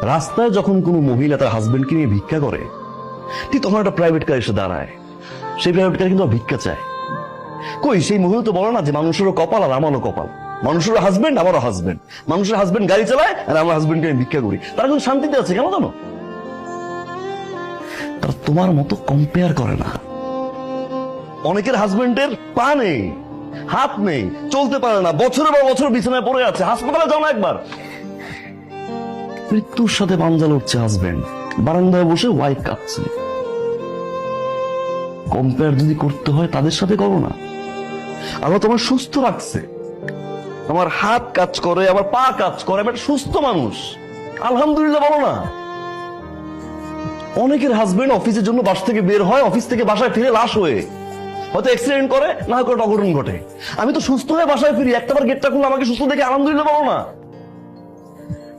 রাস্তায় যখন কোনো মহিলা তার হাজবেন্ডকে নিয়ে ভিক্ষা করে, ঠিক তখন একটা প্রাইভেট কার এসে দাঁড়ায়। সেই প্রাইভেট কার কিন্তু ভিক্ষা চায়। কই সেই মহিলা তো বলে না যে মানুষেরও কপাল আর আমারও কপাল, মানুষেরও হাজবেন্ড আমারও হাজবেন্ড, মানুষের হাজবেন্ড গাড়ি চালায় আর আমার হাজবেন্ডকে আমি ভিক্ষা করি, তারা কিন্তু শান্তিতে আছে। কেন জানো? তারা তোমার মতো কম্পেয়ার করে না। অনেকের হাজবেন্ডের পা নেই, হাত নেই, চলতে পারে না, বছরের পর বছর বিছানায় পড়ে আছে। হাসপাতালে যাও না একবার। মৃত্যুর সাথে পাঞ্জা লড়ছে হাজবেন্ড, বারান্দায় বসে ওয়াইফ কাঁদছে। কম্পেয়ার যদি করতে হয় তাদের সাথে করো না। আল্লাহ তোমার সুস্থ রাখছে, আমার হাত কাজ করে, আমার পা কাজ করে, আমি একটা সুস্থ মানুষ, আলহামদুলিল্লাহ বলো না। অনেকের হাজবেন্ড অফিসের জন্য বাসা থেকে বের হয়, অফিস থেকে বাসায় ফিরে লাশ হয়ে, হয়তো অ্যাক্সিডেন্ট করে, না হয় কোনো অঘটন ঘটে। আমি তো সুস্থ হয়ে বাসায় ফিরি, একটাবার গেটটা খুলে আমাকে সুস্থ দেখে আলহামদুলিল্লাহ বলো না।